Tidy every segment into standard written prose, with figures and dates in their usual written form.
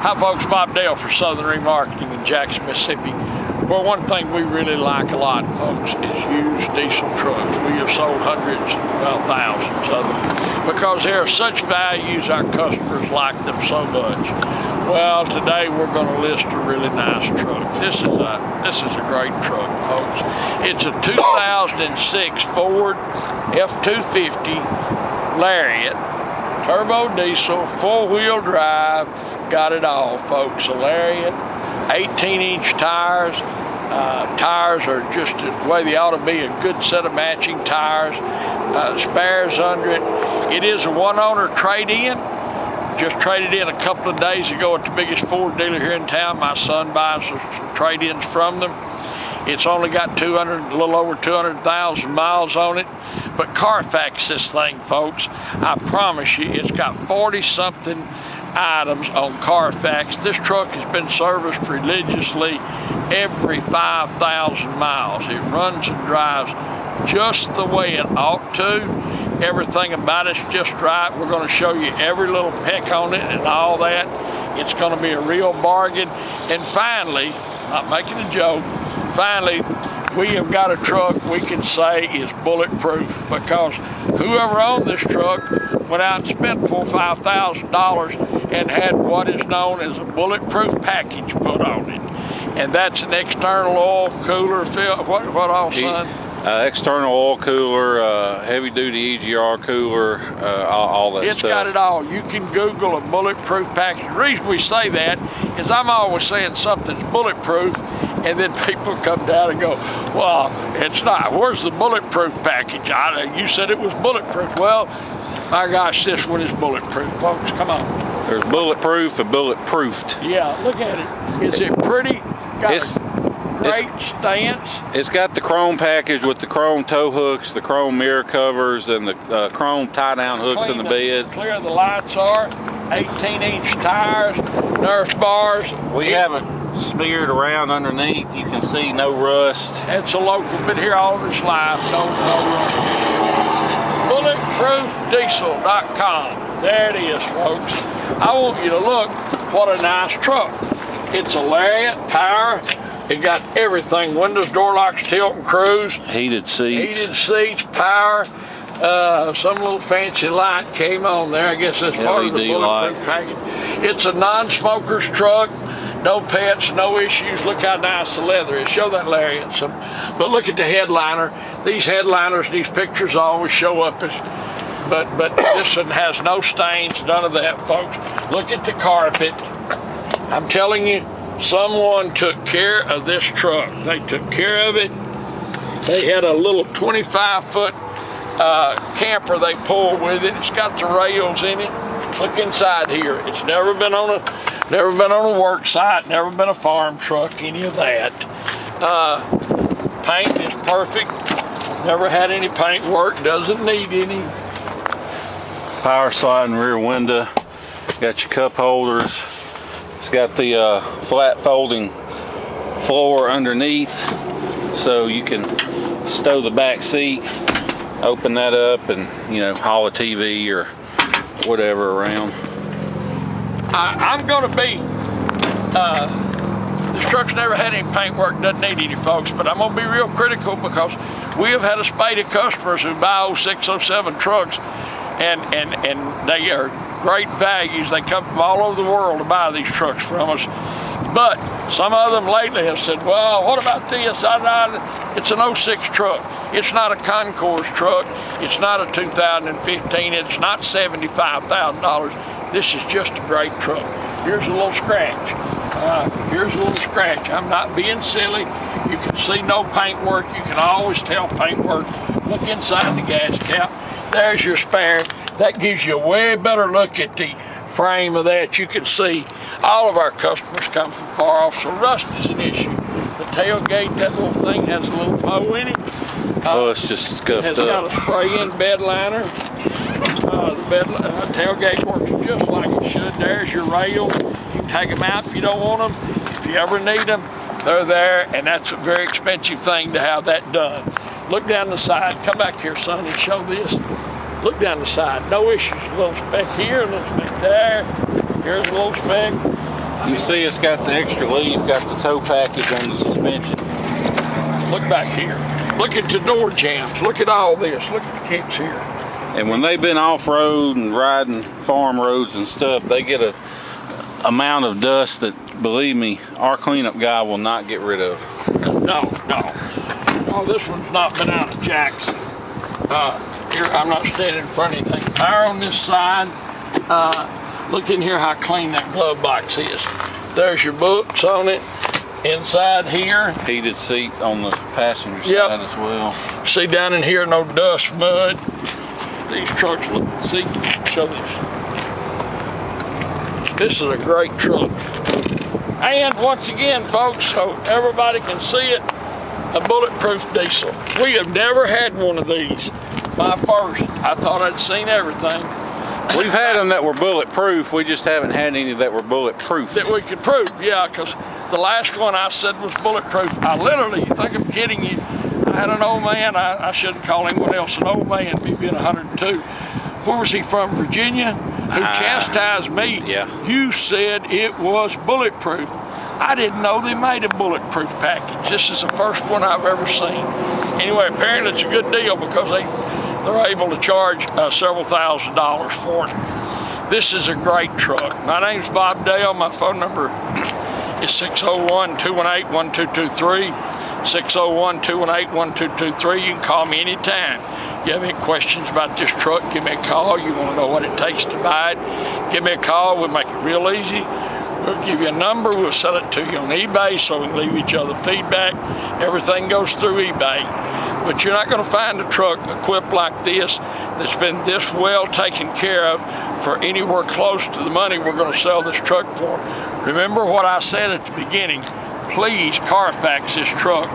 Hi folks, Bob Dale for Southern Remarketing in Jackson, Mississippi. Well, one thing we really like a lot, folks, is used diesel trucks. We have sold hundreds, well, thousands of them because they are such values, our customers like them so much. Well, today we're going to list a really nice truck. This is a great truck, folks. It's a 2006 Ford F250 Lariat, turbo diesel, four-wheel drive. Got it all, folks. A Lariat, 18-inch tires. Tires are just the way they ought to be, a good set of matching tires. Spares under it. It is a one-owner trade-in. Just traded in a couple of days ago at the biggest Ford dealer here in town. My son buys trade-ins from them. It's only got a little over 200,000 miles on it. But Carfax this thing, folks. I promise you, it's got 40-something items on Carfax. This truck has been serviced religiously every 5,000 miles. It runs and drives just the way it ought to. Everything about it's just right. We're going to show you every little peck on it and all that. It's going to be a real bargain. And finally, not making a joke, finally, we have got a truck we can say is bulletproof, because whoever owned this truck went out and spent $4,000 or $5,000 and had what is known as a bulletproof package put on it. And that's an external oil cooler, what all, son? External oil cooler, heavy-duty EGR cooler, all that stuff. It's got it all. You can Google a bulletproof package. The reason we say that is I'm always saying something's bulletproof, and then people come down and go, well, it's not. Where's the bulletproof package? You said it was bulletproof. Well, my gosh, this one is bulletproof, folks. Come on. There's bulletproof and bulletproofed. Yeah, look at it. Is it pretty? Got great stance. It's got the chrome package with the chrome tow hooks, the chrome mirror covers, and the chrome tie-down hooks in the bed. Clear the lights are. 18-inch tires, nurse bars. We haven't smeared around underneath. You can see no rust. It's a local, been here all of its life. No rust. BulletproofDiesel.com. There it is, folks. I want you to look. What a nice truck. It's a Lariat, power. It got everything, windows, door locks, tilt and cruise. Heated seats. Heated seats, power. Some little fancy light came on there. I guess that's part of the bulletproof package. It's a non-smoker's truck. No pets, no issues. Look how nice the leather is. Show that Lariat some. But look at the headliner. These headliners, these pictures always show up as, but this one has no stains, none of that, folks. Look at the carpet. I'm telling you, someone took care of this truck. They took care of it. They had a little 25-foot camper they pulled with it. It's got the rails in it. Look inside here. It's never been on a work site, never been a farm truck, any of that. Paint is perfect. Never had any paint work. Doesn't need any. Power sliding rear window. Got your cup holders. It's got the flat folding floor underneath, so you can stow the back seat, open that up, and haul a TV or whatever around. I'm going to be, this truck's never had any paint work, doesn't need any, folks, but I'm going to be real critical because we have had a spate of customers who buy 06, 07 trucks, and they are great values. They come from all over the world to buy these trucks from us. But some of them lately have said, well, what about this? It's an 06 truck. It's not a concourse truck. It's not a 2015. It's not $75,000. This is just a great truck. Here's a little scratch. Here's a little scratch. I'm not being silly. You can see no paint work. You can always tell paint work. Look inside the gas cap. There's your spare. That gives you a way better look at the frame of that. You can see all of our customers come from far off, so rust is an issue. The tailgate, that little thing has a little bow in it. It's just scuffed up. It's got a spray-in bed liner. The tailgate works just like it should. There's your rails. You can take them out if you don't want them. If you ever need them, they're there, and that's a very expensive thing to have that done. Look down the side. Come back here, son, and show this. Look down the side. No issues. A little speck here, a little speck there. Here's a little speck. You see it's got the extra leaf, got the tow package on the suspension. Look back here. Look at the door jambs. Look at all this. Look at the kicks here. And when they've been off-road and riding farm roads and stuff, they get a amount of dust that, believe me, our cleanup guy will not get rid of. No. Oh, this one's not been out of Jackson. Here, I'm not standing in front of anything. Tire on this side. Look in here how clean that glove box is. There's your books on it. Inside here. Heated seat on the passenger side as well. See down in here, no dust, mud. These trucks look, see, show this. This is a great truck. And once again, folks, so everybody can see it, a Bulletproof diesel. We have never had one of these. My first. I thought I'd seen everything. We've had them that were bulletproof. We just haven't had any that were bulletproof. That we could prove, yeah, because the last one I said was bulletproof. I literally, you think I'm kidding you, I had an old man, I shouldn't call anyone else an old man, me being 102. Where was he from, Virginia? Who chastised me. Yeah. You said it was bulletproof. I didn't know they made a bulletproof package. This is the first one I've ever seen. Anyway, apparently it's a good deal because they're able to charge several $1,000s for it. This is a great truck. My name's Bob Dale. My phone number is 601-218-1223. 601-218-1223. You can call me anytime. If you have any questions about this truck, give me a call. You want to know what it takes to buy it, give me a call. We'll make it real easy. We'll give you a number. We'll sell it to you on eBay so we can leave each other feedback. Everything goes through eBay. But you're not going to find a truck equipped like this that's been this well taken care of for anywhere close to the money we're going to sell this truck for. Remember what I said at the beginning. Please Carfax this truck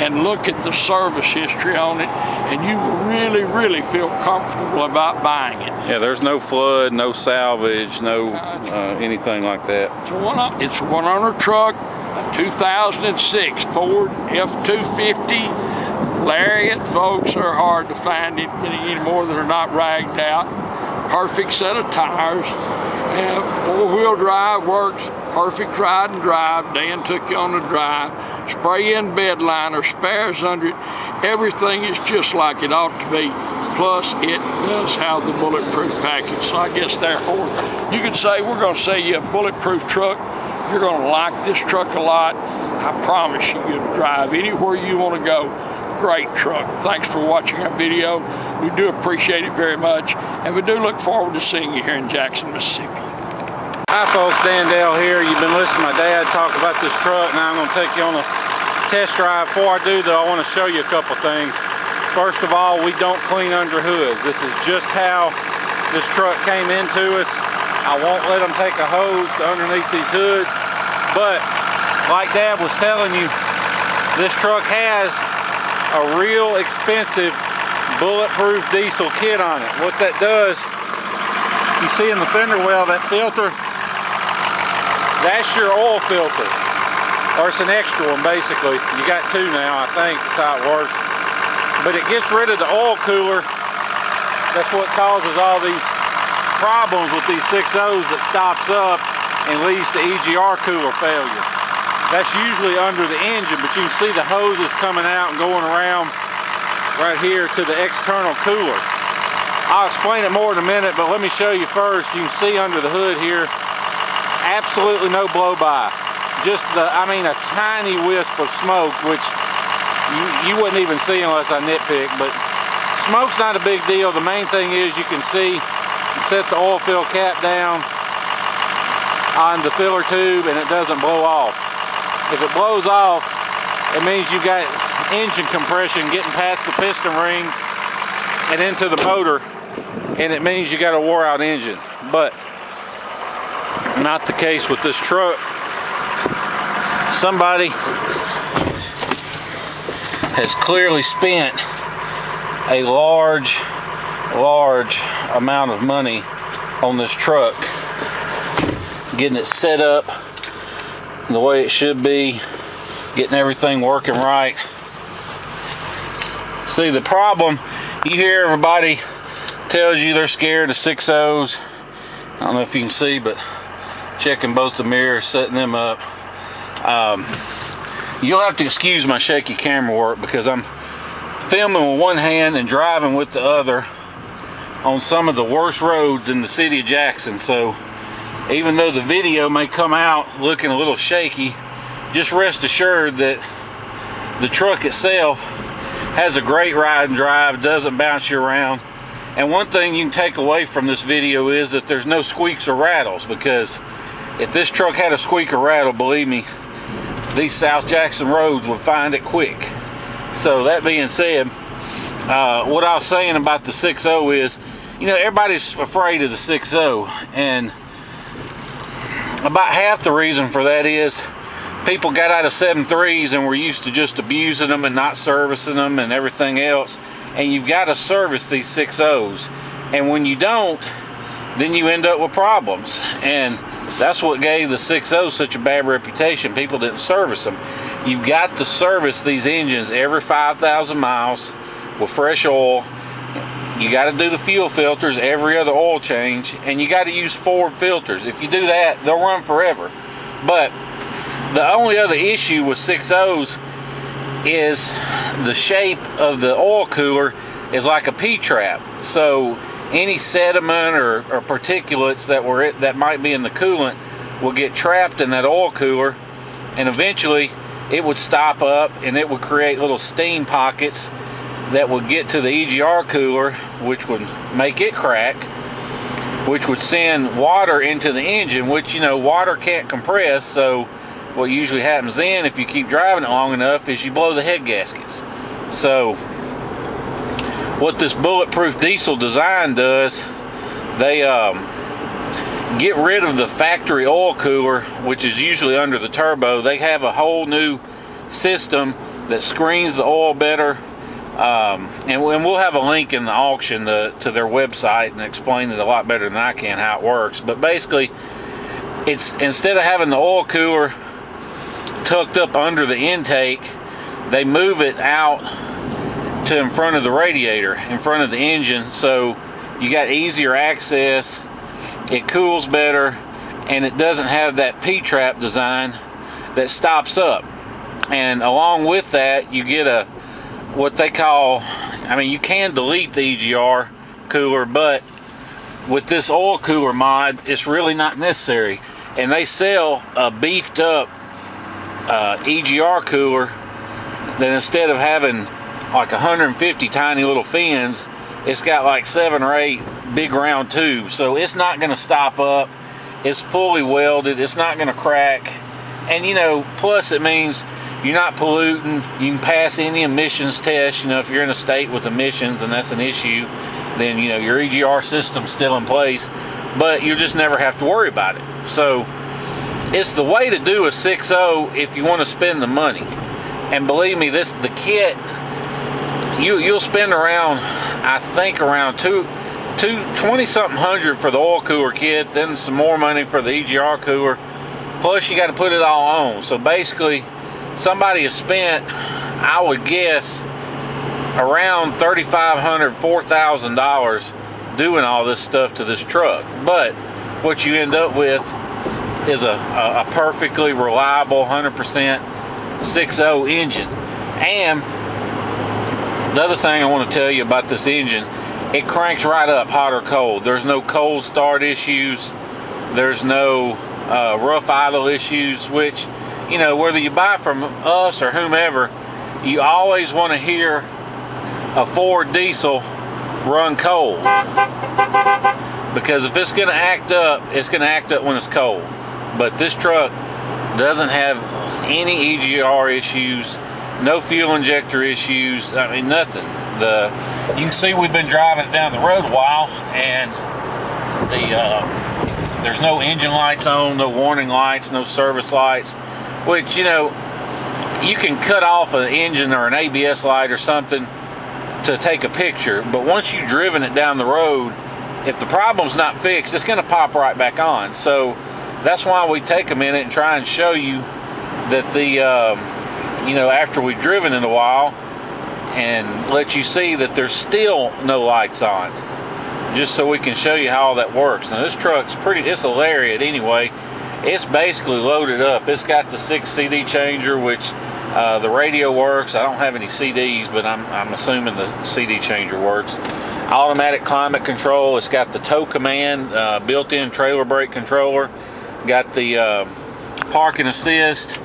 and look at the service history on it, and you will really, really feel comfortable about buying it. Yeah, there's no flood, no salvage, no anything like that. It's a one-owner truck, a 2006 Ford F250 Lariat. Folks, are hard to find anymore that are not ragged out. Perfect set of tires. Four-wheel drive works. Perfect ride and drive. Dan took you on the drive. Spray-in bed liner, spares under it. Everything is just like it ought to be. Plus, it does have the bulletproof package. So I guess, therefore, you could say we're going to sell you a bulletproof truck. You're going to like this truck a lot. I promise you, you'll drive anywhere you want to go. Great truck. Thanks for watching our video. We do appreciate it very much, and we do look forward to seeing you here in Jackson, Mississippi. Hi folks, Dan Dale here. You've been listening to my dad talk about this truck. Now I'm going to take you on a test drive. Before I do though, I want to show you a couple things. First of all, we don't clean under hoods. This is just how this truck came into us. I won't let them take a hose to underneath these hoods, but like Dad was telling you, this truck has a real expensive bulletproof diesel kit on it. What that does, you see in the fender well, that filter, that's your oil filter. Or it's an extra one basically. You got two now, I think, that's how it works. But it gets rid of the oil cooler. That's what causes all these problems with these 6.0s that stops up and leads to EGR cooler failure. That's usually under the engine, but you can see the hoses coming out and going around right here to the external cooler. I'll explain it more in a minute, but let me show you first. You can see under the hood here, absolutely no blow-by. Just a tiny wisp of smoke, which you wouldn't even see unless I nitpick, but smoke's not a big deal. The main thing is you can see, you set the oil fill cap down on the filler tube and it doesn't blow off. If it blows off, it means you got engine compression getting past the piston rings and into the motor, and it means you got a wore out engine. But not the case with this truck. Somebody has clearly spent a large amount of money on this truck, getting it set up the way it should be, getting everything working right. See, the problem, you hear everybody tells you they're scared of 6.0s. I don't know if you can see, but check checking both the mirrors, setting them up. You'll have to excuse my shaky camera work because I'm filming with one hand and driving with the other on some of the worst roads in the city of Jackson. So even though the video may come out looking a little shaky, just rest assured that the truck itself has a great ride and drive, doesn't bounce you around. And one thing you can take away from this video is that there's no squeaks or rattles, because if this truck had a squeak or rattle, believe me, these South Jackson roads would find it quick. So that being said, what I was saying about the 6.0 is, you know, everybody's afraid of the 6.0, and about half the reason for that is people got out of 7.3s and were used to just abusing them and not servicing them and everything else. And you've got to service these 6.0s, and when you don't, then you end up with problems. And that's what gave the 6.0 such a bad reputation. People didn't service them. You've got to service these engines every 5,000 miles with fresh oil. You got to do the fuel filters every other oil change, and you got to use forward filters. If you do that, they'll run forever. But the only other issue with 6.0s is the shape of the oil cooler is like a P-trap. So any sediment or particulates that might be in the coolant will get trapped in that oil cooler, and eventually it would stop up and it would create little steam pockets that would get to the EGR cooler, which would make it crack, which would send water into the engine, which, you know, water can't compress. So what usually happens then, if you keep driving it long enough, is you blow the head gaskets. So what this Bulletproof diesel design does, they get rid of the factory oil cooler, which is usually under the turbo. They have a whole new system that screens the oil better, and we'll have a link in the auction to their website and explain it a lot better than I can how it works. But basically, it's, instead of having the oil cooler tucked up under the intake, they move it out to in front of the radiator, in front of the engine, so you got easier access, it cools better, and it doesn't have that P-trap design that stops up. And along with that, you get a, what they call, I mean, you can delete the EGR cooler, but with this oil cooler mod, it's really not necessary. And they sell a beefed up EGR cooler that, instead of having like 150 tiny little fins, it's got like 7 or 8 big round tubes. So it's not going to stop up, it's fully welded, it's not going to crack. And, you know, plus it means you're not polluting, you can pass any emissions test. You know, if you're in a state with emissions and that's an issue, then, you know, your EGR system's still in place, but you just never have to worry about it. So it's the way to do a 6.0 if you want to spend the money. And believe me, the kit, you'll spend around, I think, around $20-something hundred for the oil cooler kit, then some more money for the EGR cooler, plus you got to put it all on. So basically, somebody has spent, I would guess, around $3,500, $4,000 doing all this stuff to this truck. But what you end up with is a perfectly reliable 100% 6.0 engine. And the other thing I want to tell you about this engine, it cranks right up, hot or cold. There's no cold start issues, there's no rough idle issues, which, you know, whether you buy from us or whomever, you always want to hear a Ford diesel run cold, because if it's going to act up, it's going to act up when it's cold. But this truck doesn't have any EGR issues, no fuel injector issues, I mean, nothing. You can see we've been driving it down the road a while, and there's no engine lights on, no warning lights, no service lights, which, you know, you can cut off an engine or an ABS light or something to take a picture, but once you've driven it down the road, if the problem's not fixed, it's going to pop right back on. So that's why we take a minute and try and show you that you know, after we've driven it a while, and let you see that there's still no lights on, just so we can show you how all that works. Now this truck's it's a Lariat anyway, it's basically loaded up. It's got the 6 CD changer, which the radio works. I don't have any CDs, but I'm assuming the CD changer works. Automatic climate control. It's got the tow command, built-in trailer brake controller. Got the parking assist.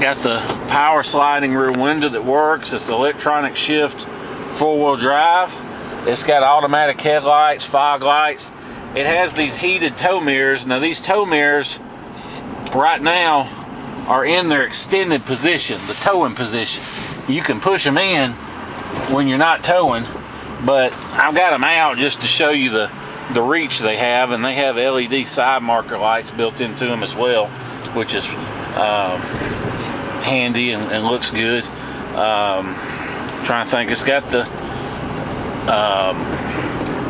Got the power sliding rear window that works. It's electronic shift 4-wheel drive. It's got automatic headlights, fog lights. It has these heated tow mirrors. Now these tow mirrors right now are in their extended position, the towing position. You can push them in when you're not towing, but I've got them out just to show you the reach they have, and they have LED side marker lights built into them as well, which is handy and looks good. Trying to think, it's got the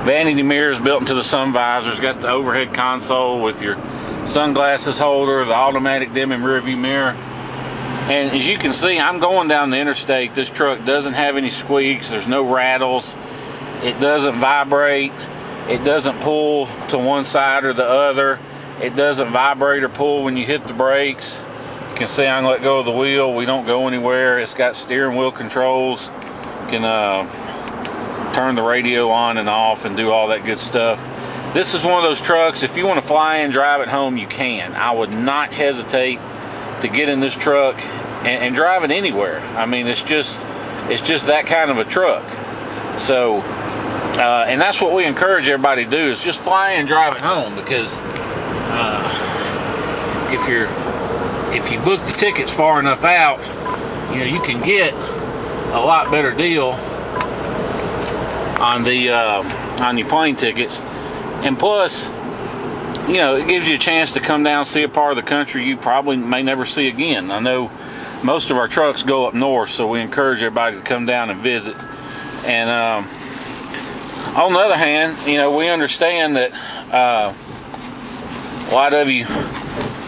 vanity mirrors built into the sun visors, got the overhead console with your sunglasses holder, the automatic dimming rear view mirror. And as you can see, I'm going down the interstate. This truck doesn't have any squeaks, there's no rattles, it doesn't vibrate, it doesn't pull to one side or the other, it doesn't vibrate or pull when you hit the brakes. You can see I can let go of the wheel, we don't go anywhere. It's got steering wheel controls, you can turn the radio on and off and do all that good stuff. This is one of those trucks, if you want to fly in, drive it home, you can. I would not hesitate to get in this truck and drive it anywhere. I mean, it's just that kind of a truck. So, and that's what we encourage everybody to do, is just fly in and drive it home, because if you book the tickets far enough out, you know, you can get a lot better deal on your plane tickets. And plus, you know, it gives you a chance to come down and see a part of the country you probably may never see again. I know most of our trucks go up north, so we encourage everybody to come down and visit. And on the other hand, you know, we understand that a lot of you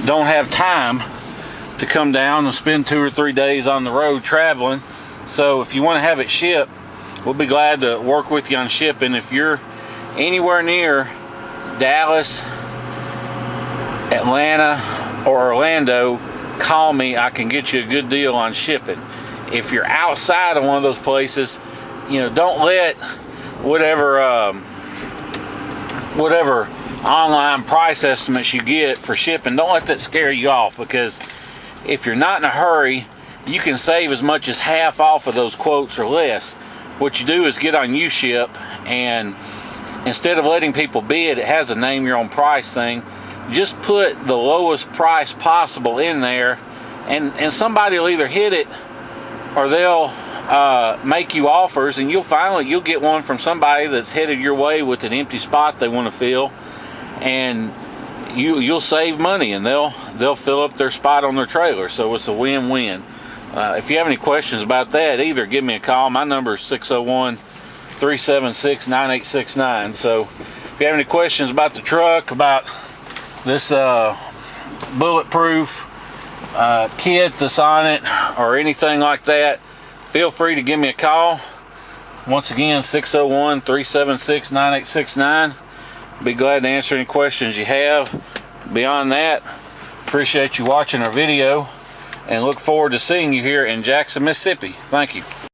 don't have time to come down and spend 2 or 3 days on the road traveling. So if you want to have it shipped, we'll be glad to work with you on shipping. If you're anywhere near Dallas, Atlanta, or Orlando, call me. I can get you a good deal on shipping. If you're outside of one of those places, you know, don't let whatever online price estimates you get for shipping, don't let that scare you off, because if you're not in a hurry, you can save as much as half off of those quotes or less. What you do is get on UShip, and instead of letting people bid, it has a name your own price thing. Just put the lowest price possible in there, and somebody will either hit it or they'll make you offers, and you'll get one from somebody that's headed your way with an empty spot they want to fill, and you'll save money, and they'll fill up their spot on their trailer. So it's a win-win. If you have any questions about that, either give me a call. My number is 601-376-9869. So if you have any questions about the truck, about this Bulletproof kit that's on it, or anything like that, feel free to give me a call. Once again, 601-376-9869. Be glad to answer any questions you have. Beyond that, appreciate you watching our video, and look forward to seeing you here in Jackson, Mississippi. Thank you.